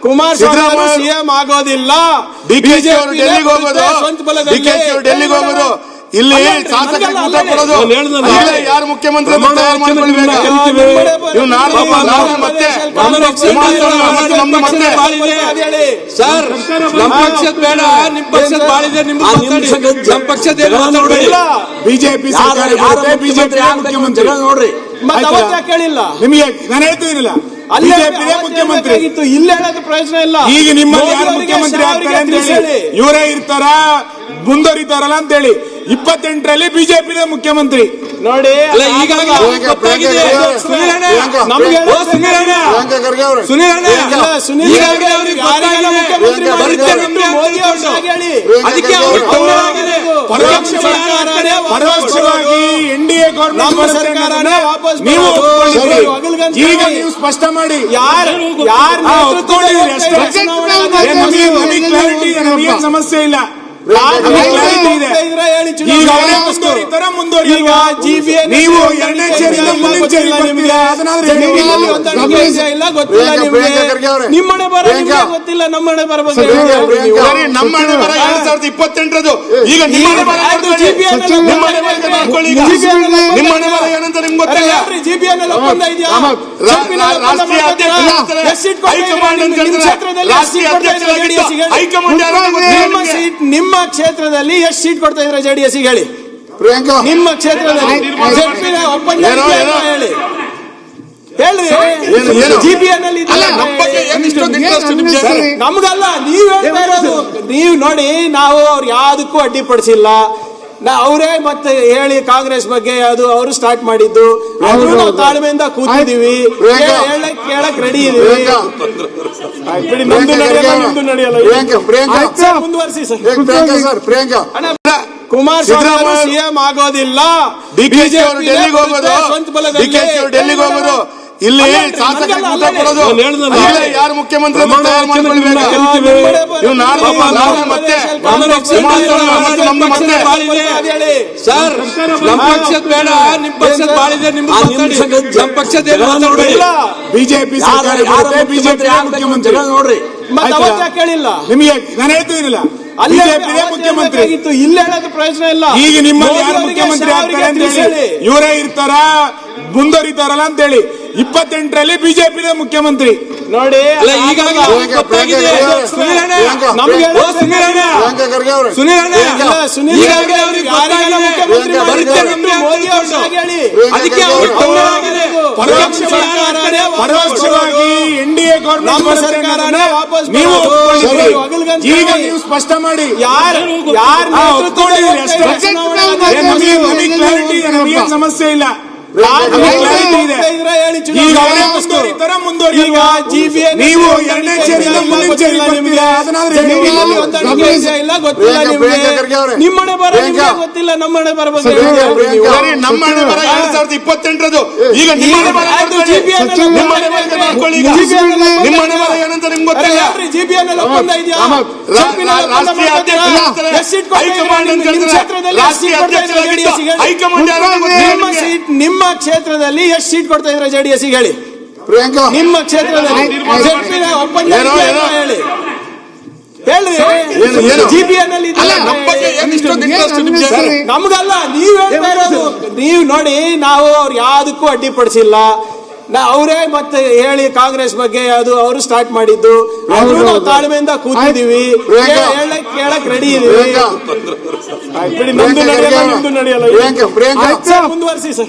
Kumaraswamy CM ಆಗೋದಿಲ್ಲ. ಡಿಕೆಶಿ ಅವರು ಡೆಲ್ಲಿಗೆ ಹೋಗೋದು, ಡಿಕೆಶಿ ಅವರು ಡೆಲ್ಲಿಗೆ ಹೋಗೋದು, ಇಲ್ಲಿ ಶಾಸಕರಿಗೆ ಊಟ ಕೊಡೋದು, ಯಾರು ಮುಖ್ಯಮಂತ್ರಿ ತಯಾರು ಮಾಡ್ಕೊಳ್ಬೇಕು. ಸರ್ ನಮ್ಮ ಪಕ್ಷದ ಬೇಡ, ನಿಮ್ಮ ಪಕ್ಷದ ಬಾಳಿದೆ, ನಮ್ಮ ಪಕ್ಷದ ಬಿಜೆಪಿ ಬಿಜೆಪಿ ಮುಖ್ಯಮಂತ್ರಿ ನೋಡ್ರಿ ಕೇಳಿಲ್ಲ ನಿಮಗೆ ನಾನು ಹೇಳ್ತಿದ್ದೀನಿಲ್ಲ. ಬಿಜೆಪಿ ಮುಖ್ಯಮಂತ್ರಿ ಇಲ್ಲಿ ಹೇಳೋದು ಪ್ರಯೋಜನ ಇಲ್ಲ. ಈಗ ನಿಮ್ಮಲ್ಲಿ ಯಾರು ಮುಖ್ಯಮಂತ್ರಿ ಆಗ್ತಾರೆ ಅಂತ ಹೇಳಿ ಇವರೇ ಇರ್ತಾರ ಮುಂದುವರಿತಾರಲ್ಲ ಅಂತ ಹೇಳಿ 28ರಲ್ಲಿ ಬಿಜೆಪಿ ಮುಖ್ಯಮಂತ್ರಿ ನೋಡಿ. ಪರೋಕ್ಷವಾಗಿ ಎನ್ಡಿಎ ಗೌರ್ಮೆಂಟ್ ಸರ್ಕಾರನೇ ನೀವು ಈಗ ನೀವು ಸ್ಪಷ್ಟ ಮಾಡಿ ನಮಗೇನು ಸಮಸ್ಯೆ ಇಲ್ಲ. ನೀವು ಎರಡನೇ ಸೇರಿಲ್ಲ ಮುಂದಿನ ನಿಮ್ಮನೆ ಬರ ಗೊತ್ತಿಲ್ಲ, ನಮ್ಮನೆ ಬರಬಹುದು. ನಮ್ಮನೆ ಬರ 2028ರದು ಈಗ ನಿಮ್ಮನೆ ಬರ ನಿಮ್ಮನೆ ಬರ ಏನಂತ ನಿಮ್ಗೆ ಗೊತ್ತಿಲ್ಲ. ಜಿಬಿಎನ್ ಒಪ್ಪಂದ ಇದೆಯಾ? ರಾಷ್ಟ್ರೀಯ ನಿಮ್ಮ ಕ್ಷೇತ್ರದಲ್ಲಿ ಎಷ್ಟು ಸೀಟ್ ಕೊಡ್ತಾ ಇದ್ರೆ ಜೆಡಿಎಸ್ ಹೇಳಿ? ಪ್ರಿಯಾಂಕಾ ನಿಮ್ಮ ಕ್ಷೇತ್ರದಲ್ಲಿ ಒಪ್ಪಂದ ಹೇಳಿ ಹೇಳ್ರಿ. ಜಿಬಿಎನ್ ಅಲ್ಲಿ ನಮ್ಗಲ್ಲ, ನೀವ್ ಹೇಳ್ತಾ ಇರೋದು. ನೀವು ನೋಡಿ, ನಾವು ಅವ್ರು ಯಾವ್ದಕ್ಕೂ ಅಡ್ಡಿಪಡಿಸಿಲ್ಲ. ಅವರೇ ಮತ್ತೆ ಹೇಳಿ ಕಾಂಗ್ರೆಸ್ ಬಗ್ಗೆ ಅದು ಅವರು ಸ್ಟಾರ್ಟ್ ಮಾಡಿದ್ದು. ನಾವು ತಾಳ್ಮೆಯಿಂದ ಕೂತಿದೀವಿ, ಕೇಳಕ್ ರೆಡಿ ಇದೀವಿ. ಮುಂದುವರಿಸಿ ಸರ್. ಕುಮಾರಸ್ವಾಮಿ ಸಿಎಂ ಆಗೋದಿಲ್ಲ. ಡಿಕೆಶಿ ಅವರು ಡೆಲ್ಲಿಗೆ ಹೋಗೋದು, ಡಿಕೆಶಿ ಅವರು ಡೆಲ್ಲಿಗೆ ಹೋಗೋದು, ಇಲ್ಲಿ ಶಾಸಕರಿಗೆ ಊಟ ಕೊಡೋದು, ಯಾರು ಮುಖ್ಯಮಂತ್ರಿ ತಯಾರು ಮಾಡ್ಕೊಳ್ಬೇಕು. ಸರ್ ನಮ್ಮ ಪಕ್ಷದ ಬೇಡ, ನಿಮ್ಮ ಪಕ್ಷದ ಬಾಳಿದೆ, ನಮ್ಮ ಪಕ್ಷದ ಬಿಜೆಪಿ ಬಿಜೆಪಿ ಮುಖ್ಯಮಂತ್ರಿ ನೋಡ್ರಿ. ಕೇಳಿಲ್ಲ ನಿಮಗೆ ನಾನು ಹೇಳ್ತಿದ್ದೀನಿಲ್ಲ. ಬಿಜೆಪಿ ಮುಖ್ಯಮಂತ್ರಿ ಇಲ್ಲಿ ಹೇಳೋದು ಪ್ರಯೋಜನ ಇಲ್ಲ. ಈಗ ನಿಮ್ಮಲ್ಲಿ ಯಾರು ಮುಖ್ಯಮಂತ್ರಿ ಆಗ್ತಾರೆ ಅಂತ ಹೇಳಿ ಇವರೇ ಇರ್ತಾರ ಮುಂದುವರಿತಾರಲ್ಲ ಅಂತ ಹೇಳಿ 28ರಲ್ಲಿ ಬಿಜೆಪಿ ಮುಖ್ಯಮಂತ್ರಿ ನೋಡಿ. ಪರೋಕ್ಷವಾಗಿ ಎನ್ಡಿಎ ಗೌರ್ಮೆಂಟ್ ಸರ್ಕಾರನೇ ನೀವು ಈಗ ನೀವು ಸ್ಪಷ್ಟ ಮಾಡಿ ನಮಗೇನು ಸಮಸ್ಯೆ ಇಲ್ಲ. ನೀವು ಎರಡನೇ ಸೇರಿಲ್ಲ ಮುಂದಿನ ನಿಮ್ಮನೆ ಬರ ಗೊತ್ತಿಲ್ಲ, ನಮ್ಮನೆ ಬರಬಹುದು. ನಮ್ಮನೆ ಬರ 2028ರದು ಈಗ ನಿಮ್ಮನೆ ಬರ ನಿಮ್ಮನೆ ಬರ ಏನಂತ ನಿಮ್ಗೆ ಗೊತ್ತಿಲ್ಲ. ಜಿಬಿಎನ್ ಒಪ್ಪಂದ ಇದೆಯಾ? ರಾಷ್ಟ್ರೀಯ ನಿಮ್ಮ ಕ್ಷೇತ್ರದಲ್ಲಿ ಎಷ್ಟು ಸೀಟ್ ಕೊಡ್ತಾ ಇದ್ರೆ ಜೆಡಿಎಸ್ ಹೇಳಿ? ಪ್ರಿಯಾಂಕಾ ನಿಮ್ಮ ಕ್ಷೇತ್ರದಲ್ಲಿ ಒಪ್ಪಂದ ಹೇಳಿ ಜಿಬಿಎನ್ ಅಲ್ಲಿ ನಮ್ಗಲ್ಲ, ನೀವ್ ಹೇಳ್ತಾ ಇರೋದು. ನೀವು ನೋಡಿ, ನಾವು ಅವ್ರು ಯಾವ್ದಕ್ಕೂ ಅಡ್ಡಿಪಡಿಸಿಲ್ಲ. ಅವರೇ ಮತ್ತೆ ಹೇಳಿ ಕಾಂಗ್ರೆಸ್ ಬಗ್ಗೆ ಅದು ಅವರು ಸ್ಟಾರ್ಟ್ ಮಾಡಿದ್ದು. ನಾವು ತಾಳ್ಮೆಯಿಂದ ಕೂತಿದೀವಿ, ಕೇಳಕ್ ರೆಡಿ ಇದೀವಿ. ಮುಂದುವರಿಸಿ ಸರ್.